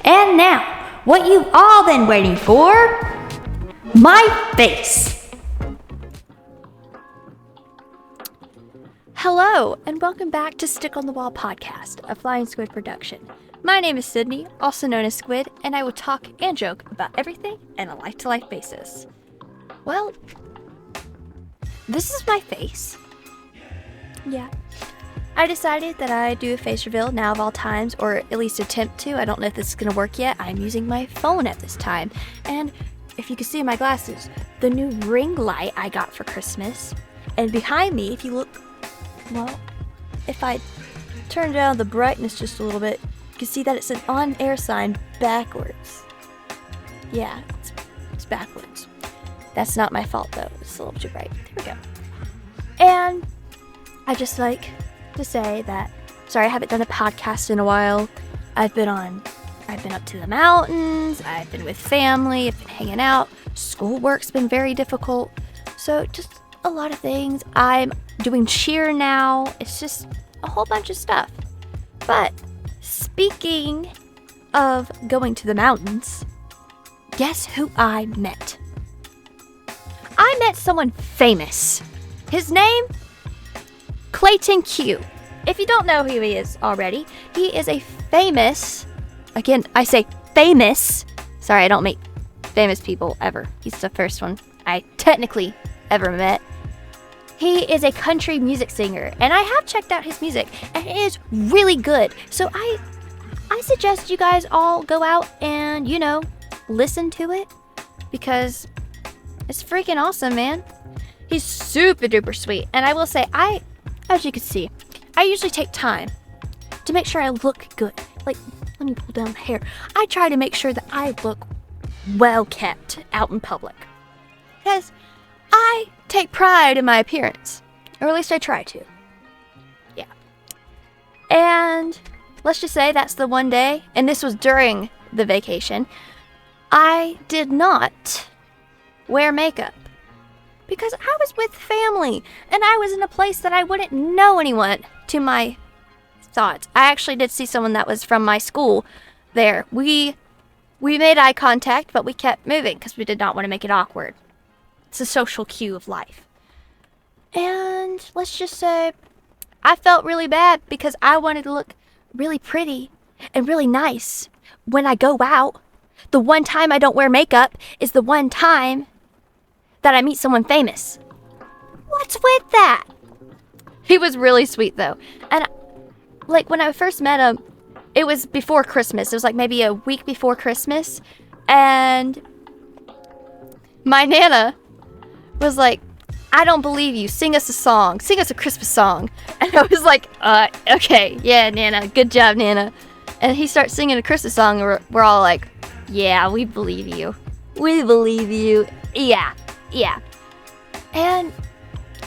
And now, what you've all been waiting for, my face. Hello, and welcome back to Stick on the Wall podcast, a Flying Squid production. My name is Sydney, also known as Squid, and I will talk and joke about everything on a life-to-life basis. Well, this is my face. Yeah. I decided that I'd do a face reveal now of all times, or at least attempt to. I don't know if this is going to work yet. I'm using my phone at this time. And if you can see in my glasses, the new ring light I got for Christmas. And behind me, if you look, well, if I turn down the brightness just a little bit, you can see that it's an on-air sign backwards. Yeah, it's backwards. That's not my fault though. It's a little too bright. There we go. And I just like to say that, sorry, I haven't done a podcast in a while. I've been up to the mountains, I've been with family, I've been hanging out, schoolwork's been very difficult, so just a lot of things. I'm doing cheer now, it's just a whole bunch of stuff. But speaking of going to the mountains, guess who I met? I met someone famous. His name? Clayton Q. If you don't know who he is already, he is a famous, again, I say famous, sorry, I don't make famous people ever. He's the first one I technically ever met. He is a country music singer, and I have checked out his music, and it is really good. So I suggest you guys all go out and, listen to it, because it's freaking awesome, man. He's super duper sweet, and I will say, as you can see, I usually take time to make sure I look good. Like, let me pull down the hair. I try to make sure that I look well kept out in public, because I take pride in my appearance, or at least I try to. Yeah. And let's just say that's the one day, and this was during the vacation, I did not wear makeup because I was with family and I was in a place that I wouldn't know anyone, to my thoughts. I actually did see someone that was from my school there. We made eye contact, but we kept moving because we did not want to make it awkward. It's a social cue of life. And let's just say I felt really bad because I wanted to look really pretty and really nice when I go out. The one time I don't wear makeup is the one time that I meet someone famous. What's with that? He was really sweet though. And when I first met him, it was before Christmas. It was like maybe a week before Christmas. And my Nana was like, I don't believe you. Sing us a song. Sing us a Christmas song. And I was like, okay. Yeah, Nana. Good job, Nana. And he starts singing a Christmas song. And we're all like, yeah, we believe you. We believe you. Yeah. And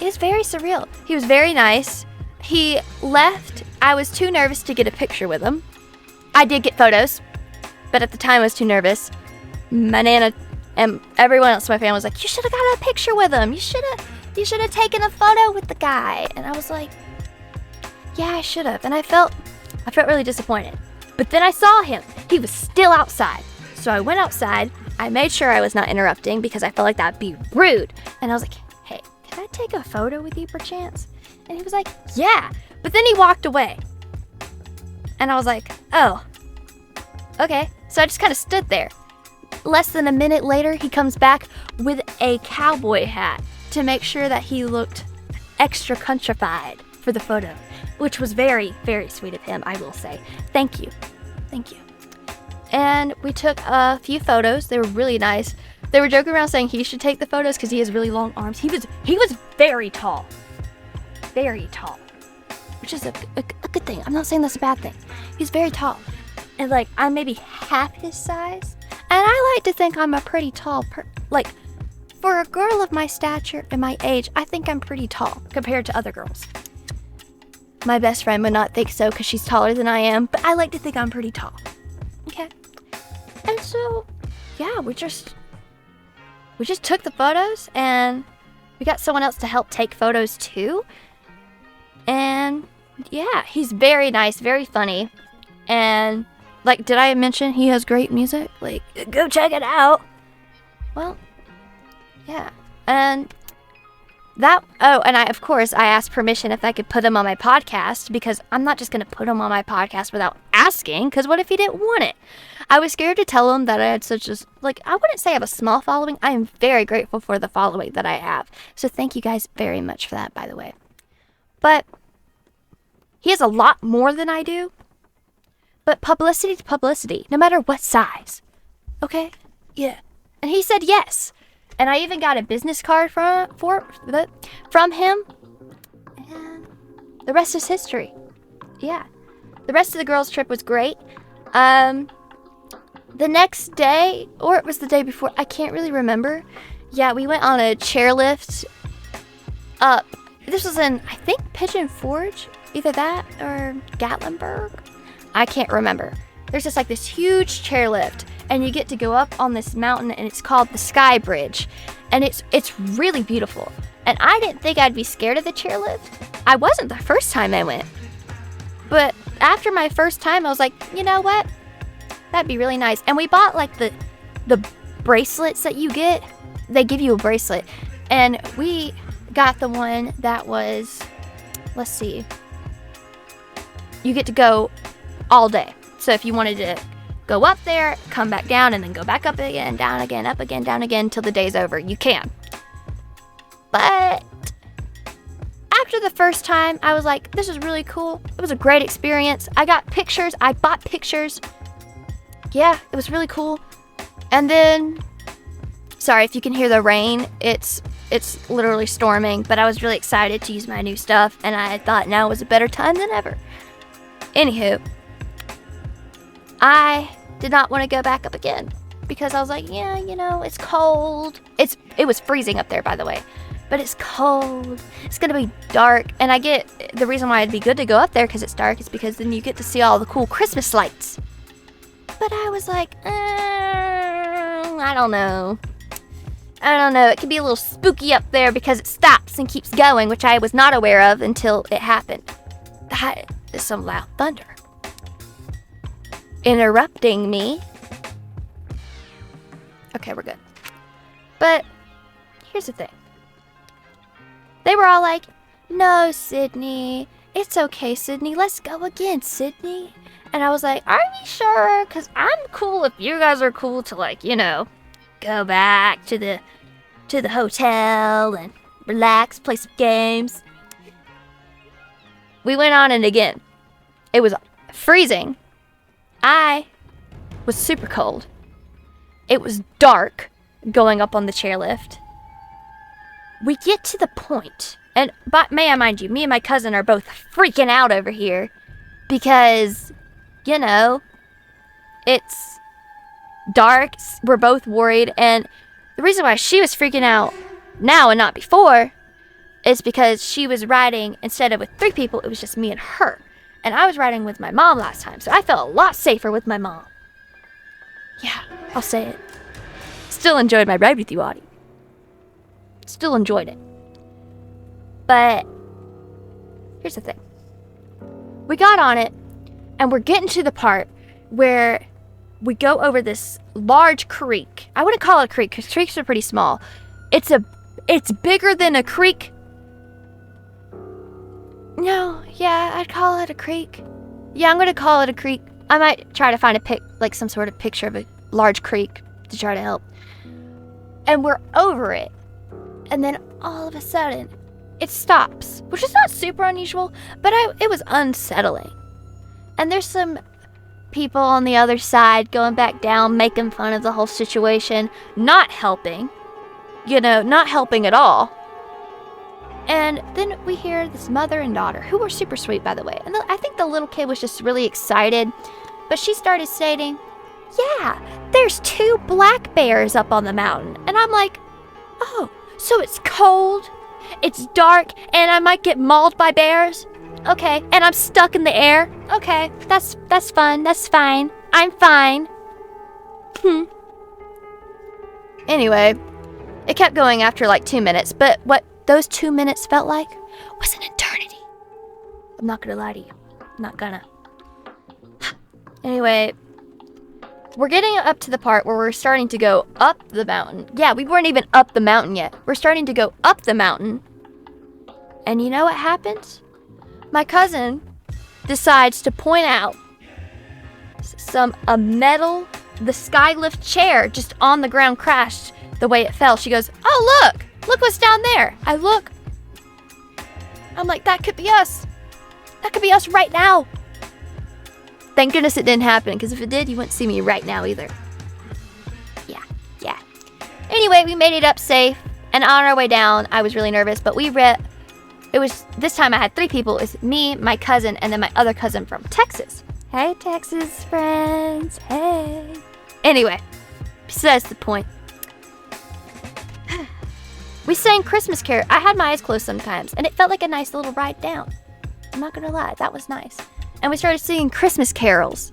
it was very surreal. He was very nice. He left. I was too nervous to get a picture with him. I did get photos, but at the time I was too nervous. My Nana and everyone else in my family was like, you should have got a picture with him. You should have taken a photo with the guy. And I was like, yeah, I should have. And I felt really disappointed. But then I saw him. He was still outside. So I went outside. I made sure I was not interrupting because I felt like that'd be rude. And I was like, hey, can I take a photo with you perchance? And he was like, yeah. But then he walked away. And I was like, oh, okay. So I just kind of stood there. Less than a minute later, he comes back with a cowboy hat to make sure that he looked extra countrified for the photo, which was very, very sweet of him, I will say. Thank you. And we took a few photos. They were really nice. They were joking around saying he should take the photos because he has really long arms. He was very tall. Very tall. Which is a good thing. I'm not saying that's a bad thing. He's very tall. And I'm maybe half his size. And I like to think I'm a pretty tall for a girl of my stature and my age, I think I'm pretty tall compared to other girls. My best friend would not think so because she's taller than I am, but I like to think I'm pretty tall. Okay? And so, yeah, we just took the photos, and we got someone else to help take photos too. And yeah, he's very nice, very funny, and Like, did I mention he has great music? Like, go check it out. Well, yeah. And and I asked permission if I could put him on my podcast, because I'm not just going to put him on my podcast without asking, because what if he didn't want it? I was scared to tell him that I had I wouldn't say I have a small following. I am very grateful for the following that I have. So thank you guys very much for that, by the way. But he has a lot more than I do. But publicity to publicity, no matter what size. Okay? Yeah. And he said yes. And I even got a business card from him. And the rest is history. Yeah. The rest of the girls' trip was great. The next day, or it was the day before, I can't really remember. Yeah, we went on a chairlift up. This was in, I think, Pigeon Forge. Either that or Gatlinburg. I can't remember. There's just like this huge chairlift, and you get to go up on this mountain, and it's called the Sky Bridge, and it's really beautiful. And I didn't think I'd be scared of the chairlift. I wasn't the first time I went, but after my first time, I was like, you know what? That'd be really nice. And we bought like the bracelets that you get. They give you a bracelet, and we got the one that was, let's see, you get to go all day. So if you wanted to go up there, come back down, and then go back up again, down again, up again, down again, till the day's over, you can. But after the first time, I was like, this is really cool. It was a great experience. I got pictures. I bought pictures. Yeah, it was really cool. And then, sorry if you can hear the rain. It's literally storming, but I was really excited to use my new stuff, and I thought now was a better time than ever. Anywho, I did not want to go back up again because I was like, yeah, it's cold. It was freezing up there, by the way, but it's cold. It's going to be dark. And I get the reason why it'd be good to go up there because it's dark is because then you get to see all the cool Christmas lights. But I was like, I don't know. It can be a little spooky up there because it stops and keeps going, which I was not aware of until it happened. That is some loud thunder interrupting me. Okay, we're good. But here's the thing. They were all like, no, Sydney. It's okay, Sydney. Let's go again, Sydney. And I was like, are you sure? Because I'm cool if you guys are cool to, go back to the hotel and relax, play some games. We went on it again. It was freezing. I was super cold. It was dark going up on the chairlift. We get to the point, and may I mind you, me and my cousin are both freaking out over here because, it's dark. We're both worried, and the reason why she was freaking out now and not before is because she was riding, instead of with 3 people, it was just me and her. And I was riding with my mom last time, so I felt a lot safer with my mom. Yeah, I'll say it. Still enjoyed my ride with you, Audie. Still enjoyed it. But here's the thing. We got on it, and we're getting to the part where we go over this large creek. I wouldn't call it a creek, because creeks are pretty small. It's bigger than a creek. No, yeah, I'd call it a creek. Yeah, I'm gonna call it a creek. I might try to find some sort of picture of a large creek to try to help. And we're over it. And then all of a sudden, it stops, which is not super unusual, but it was unsettling. And there's some people on the other side going back down, making fun of the whole situation, not helping. Not helping at all. And then we hear this mother and daughter, who were super sweet, by the way. And I think the little kid was just really excited. But she started stating, yeah, there's 2 black bears up on the mountain. And I'm like, oh, so it's cold, it's dark, and I might get mauled by bears? Okay, and I'm stuck in the air? Okay, that's fun, that's fine. I'm fine. Anyway, it kept going after 2 minutes, but what those 2 minutes felt like was an eternity. I'm not gonna lie to you. I'm not gonna. Anyway, we're getting up to the part where we're starting to go up the mountain. Yeah, we weren't even up the mountain yet. We're starting to go up the mountain. And you know what happens? My cousin decides to point out a metal, the Skylift chair just on the ground crashed the way it fell. She goes, "Oh, look what's down there." I look. I'm like, that could be us. That could be us right now. Thank goodness it didn't happen, because if it did, you wouldn't see me right now either. Yeah. Anyway, we made it up safe, and on our way down, I was really nervous, but this time I had 3 people. It's me, my cousin, and then my other cousin from Texas. Hey, Texas friends, hey. Anyway, besides the point. We sang Christmas Carol. I had my eyes closed sometimes, and it felt like a nice little ride down. I'm not gonna lie, that was nice. And we started singing Christmas carols.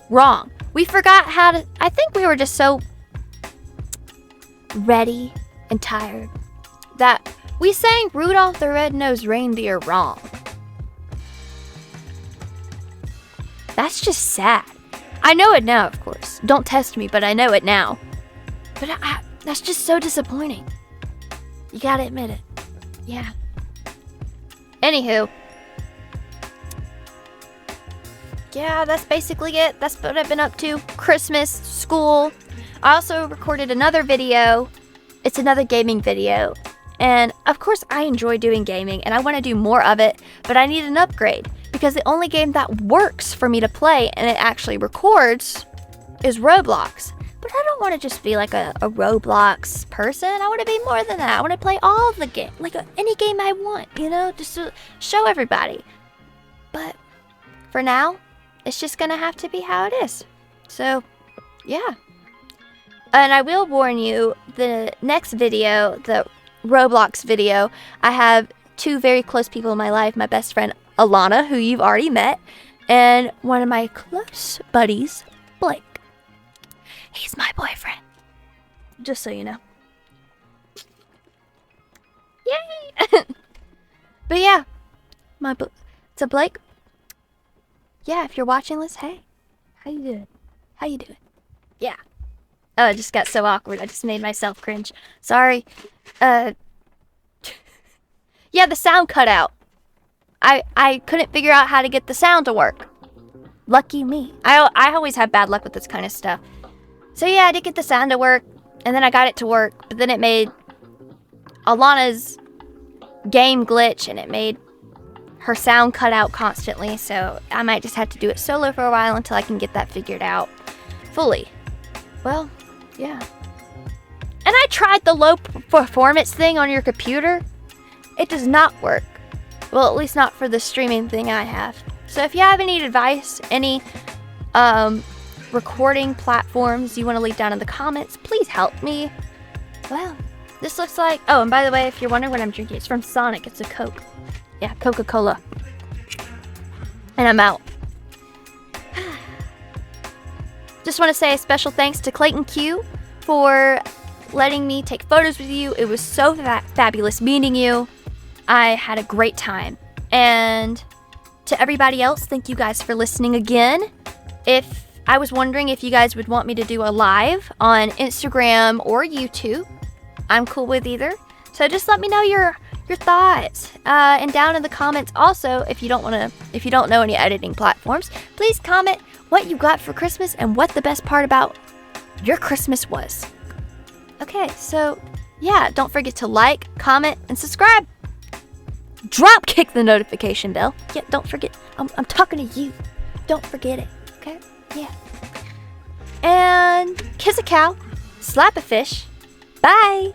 Wrong. We forgot how to, I think we were just so ready and tired that we sang Rudolph the Red-Nosed Reindeer wrong. That's just sad. I know it now, of course. Don't test me, but I know it now. But that's just so disappointing. You gotta admit it. Yeah. Anywho. Yeah, that's basically it. That's what I've been up to. Christmas, school. I also recorded another video. It's another gaming video. And of course I enjoy doing gaming and I want to do more of it, but I need an upgrade because the only game that works for me to play and it actually records is Roblox. But I don't want to just be like a Roblox person. I want to be more than that. I want to play all the game, like any game I want, just to show everybody. But for now, it's just gonna have to be how it is. So, yeah. And I will warn you, the next video, the Roblox video, I have 2 very close people in my life. My best friend, Alana, who you've already met, and one of my close buddies, Blake. He's my boyfriend. Just so you know. Yay! But yeah, so Blake, yeah, if you're watching this, hey, how you doing? Yeah. Oh, it just got so awkward. I just made myself cringe. Sorry. Yeah, the sound cut out. I couldn't figure out how to get the sound to work. Lucky me. I always have bad luck with this kind of stuff. So yeah, I did get the sound to work, and then I got it to work, but then it made Alana's game glitch, and it made her sound cut out constantly, so I might just have to do it solo for a while until I can get that figured out fully. Well, yeah. And I tried the low performance thing on your computer. It does not work. Well, at least not for the streaming thing I have. So if you have any advice, any recording platforms you want to leave down in the comments, please help me. Well, this looks like, oh, and by the way, if you're wondering what I'm drinking, it's from Sonic. It's a Coke. Yeah, Coca-Cola. And I'm out. Just want to say a special thanks to Clayton Q for letting me take photos with you. It was so fabulous meeting you. I had a great time. And to everybody else, thank you guys for listening again. If I was wondering if you guys would want me to do a live on Instagram or YouTube, I'm cool with either. So just let me know your thoughts. And down in the comments also, if you don't know any editing platforms, please comment what you got for Christmas and what the best part about your Christmas was. Okay, so yeah, don't forget to like, comment, and subscribe. Drop kick the notification bell. Yeah, don't forget. I'm talking to you. Don't forget it. Okay? Yeah. And kiss a cow, slap a fish. Bye.